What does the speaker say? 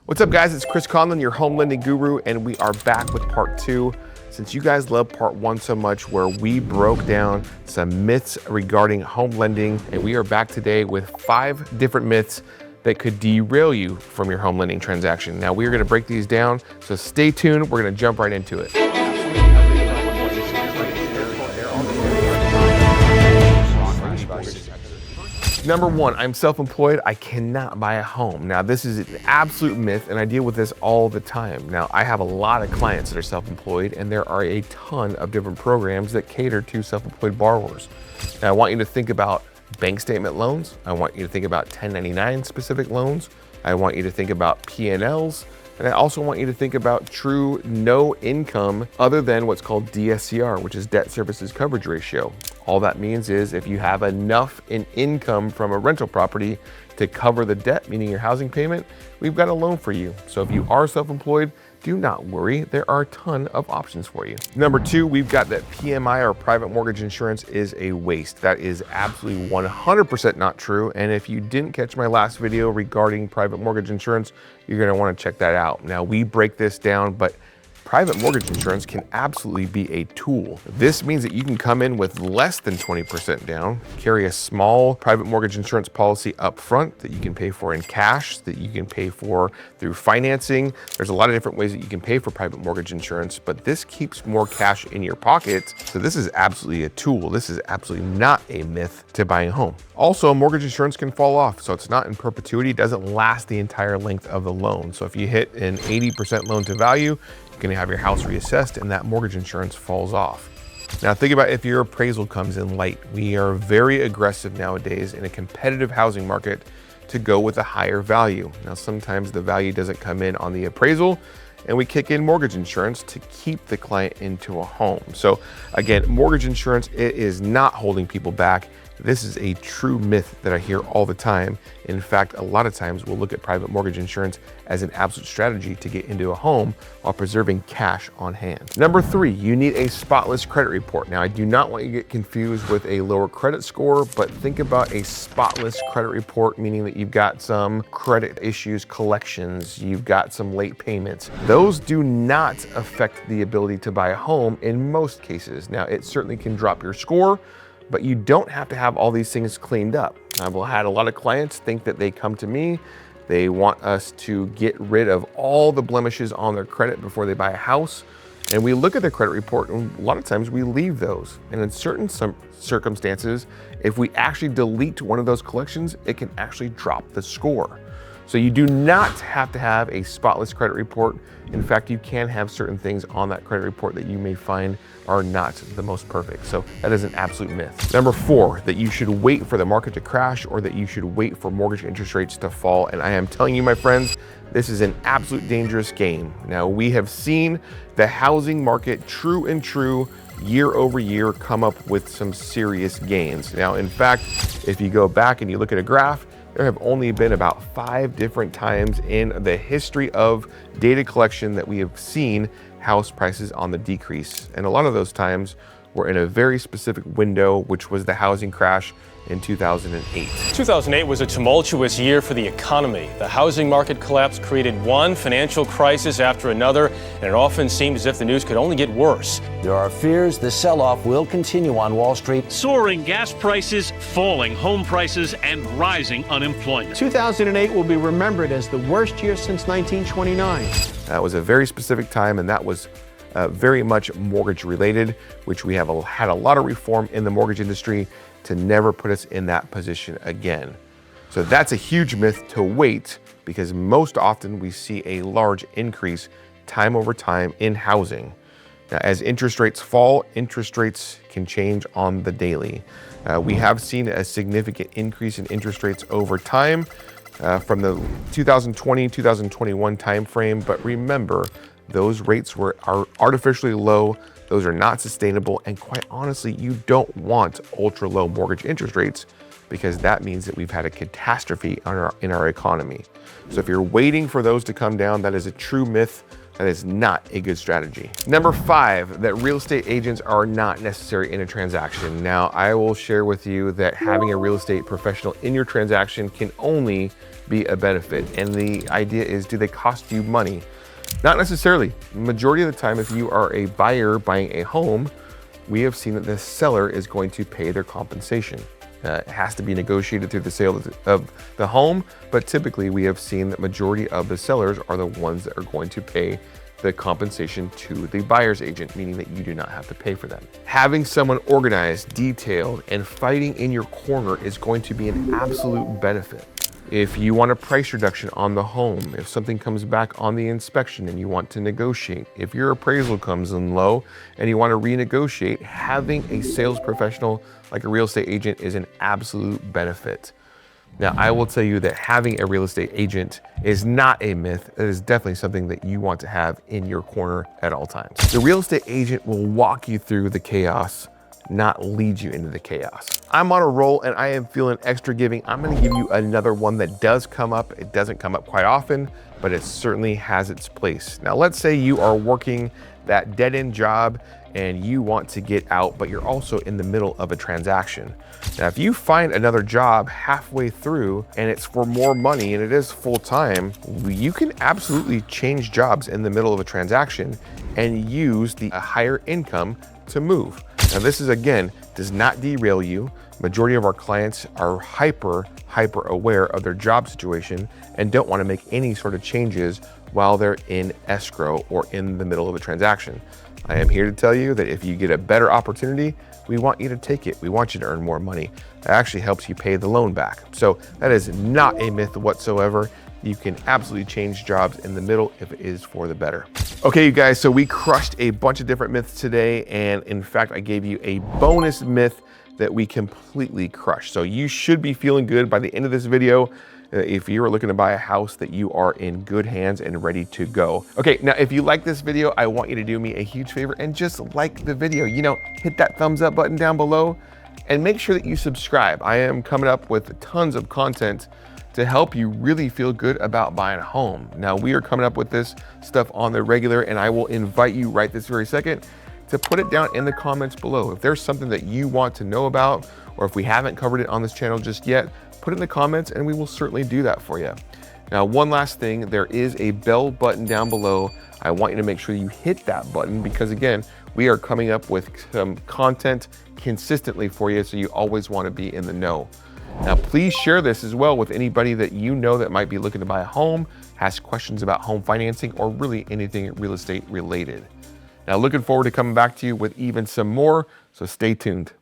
What's up, guys? It's Chris Conlon, your home lending guru, and we are back with part 2. Since you guys love part 1 so much, where we broke down some myths regarding home lending, and we are back today with 5 different myths that could derail you from your home lending transaction. Now, we are going to break these down, so stay tuned. We're going to jump right into it. Number 1, I'm self-employed, I cannot buy a home. Now, this is an absolute myth, and I deal with this all the time. Now, I have a lot of clients that are self-employed, and there are a ton of different programs that cater to self-employed borrowers. Now, I want you to think about bank statement loans. I want you to think about 1099 specific loans. I want you to think about P&Ls. And I also want you to think about true no income other than what's called DSCR, which is debt services coverage ratio. All that means is if you have enough in income from a rental property to cover the debt, meaning your housing payment, we've got a loan for you. So if you are self-employed, do not worry, there are a ton of options for you. Number 2, we've got that PMI, or private mortgage insurance, is a waste. That is absolutely 100% not true. And if you didn't catch my last video regarding private mortgage insurance, you're gonna wanna check that out. Now, we break this down, but private mortgage insurance can absolutely be a tool. This means that you can come in with less than 20% down, carry a small private mortgage insurance policy up front that you can pay for in cash, that you can pay for through financing. There's a lot of different ways that you can pay for private mortgage insurance, but this keeps more cash in your pocket. So this is absolutely a tool. This is absolutely not a myth to buying a home. Also, mortgage insurance can fall off, so it's not in perpetuity. It doesn't last the entire length of the loan. So if you hit an 80% loan to value, you're going to have your house reassessed and that mortgage insurance falls off. Now think about if your appraisal comes in light. We are very aggressive nowadays in a competitive housing market to go with a higher value. Now sometimes the value doesn't come in on the appraisal and we kick in mortgage insurance to keep the client into a home. So again, mortgage insurance, it is not holding people back. This is a true myth that I hear all the time. In fact, a lot of times we'll look at private mortgage insurance as an absolute strategy to get into a home while preserving cash on hand. Number 3, you need a spotless credit report. Now, I do not want you to get confused with a lower credit score, but think about a spotless credit report, meaning that you've got some credit issues, collections, you've got some late payments. Those do not affect the ability to buy a home in most cases. Now, it certainly can drop your score, but you don't have to have all these things cleaned up. I've had a lot of clients think that they come to me, they want us to get rid of all the blemishes on their credit before they buy a house. And we look at their credit report, and a lot of times we leave those. And in certain circumstances, if we actually delete one of those collections, it can actually drop the score. So you do not have to have a spotless credit report. In fact, you can have certain things on that credit report that you may find are not the most perfect. So that is an absolute myth. Number 4, that you should wait for the market to crash or that you should wait for mortgage interest rates to fall. And I am telling you, my friends, this is an absolute dangerous game. Now, we have seen the housing market true year over year come up with some serious gains. Now, in fact, if you go back and you look at a graph, there have only been about 5 different times in the history of data collection that we have seen house prices on the decrease. And a lot of those times were in a very specific window, which was the housing crash in 2008. 2008 was a tumultuous year for the economy. The housing market collapse created one financial crisis after another, and it often seemed as if the news could only get worse. There are fears the sell-off will continue on Wall Street. Soaring gas prices, falling home prices, and rising unemployment. 2008 will be remembered as the worst year since 1929. That was a very specific time, and that was very much mortgage related, which we have had a lot of reform in the mortgage industry to never put us in that position again. So that's a huge myth to wait, because most often we see a large increase time over time in housing. Now, as interest rates fall, interest rates can change on the daily. We have seen a significant increase in interest rates over time from the 2020-2021 timeframe, but remember, those rates are artificially low. Those are not sustainable, and quite honestly, you don't want ultra low mortgage interest rates, because that means that we've had a catastrophe in our economy. So if you're waiting for those to come down, that is a true myth. That is not a good strategy. Number 5, that real estate agents are not necessary in a transaction. Now, I will share with you that having a real estate professional in your transaction can only be a benefit. And the idea is, do they cost you money? Not necessarily. Majority of the time, if you are a buyer buying a home, we have seen that the seller is going to pay their compensation. It has to be negotiated through the sale of the home, but typically we have seen that majority of the sellers are the ones that are going to pay the compensation to the buyer's agent, meaning that you do not have to pay for them. Having someone organized, detailed, and fighting in your corner is going to be an absolute benefit. If you want a price reduction on the home, if something comes back on the inspection and you want to negotiate, if your appraisal comes in low and you want to renegotiate, having a sales professional like a real estate agent is an absolute benefit. Now, I will tell you that having a real estate agent is not a myth. It is definitely something that you want to have in your corner at all times. The real estate agent will walk you through the chaos, not lead you into the chaos. I'm on a roll and I am feeling extra giving. I'm gonna give you another one that does come up. It doesn't come up quite often, but it certainly has its place. Now, let's say you are working that dead-end job and you want to get out, but you're also in the middle of a transaction. Now, if you find another job halfway through and it's for more money and it is full-time, you can absolutely change jobs in the middle of a transaction and use the higher income to move. Now, this is, again, does not derail you. Majority of our clients are hyper aware of their job situation and don't want to make any sort of changes while they're in escrow or in the middle of a transaction. I am here to tell you that if you get a better opportunity, we want you to take it. We want you to earn more money. That actually helps you pay the loan back. So that is not a myth whatsoever. You can absolutely change jobs in the middle if it is for the better. Okay, you guys, so we crushed a bunch of different myths today. And in fact, I gave you a bonus myth that we completely crushed. So you should be feeling good by the end of this video. If you're looking to buy a house, that you are in good hands and ready to go. Okay, now if you like this video, I want you to do me a huge favor and just like the video. You know, hit that thumbs up button down below and make sure that you subscribe. I am coming up with tons of content to help you really feel good about buying a home. Now, we are coming up with this stuff on the regular, and I will invite you right this very second to put it down in the comments below. If there's something that you want to know about, or if we haven't covered it on this channel just yet, put it in the comments and we will certainly do that for you. Now, one last thing, there is a bell button down below. I want you to make sure you hit that button because, again, we are coming up with some content consistently for you, so you always want to be in the know. Now, please share this as well with anybody that you know that might be looking to buy a home, has questions about home financing, or really anything real estate related. Now, looking forward to coming back to you with even some more, so stay tuned.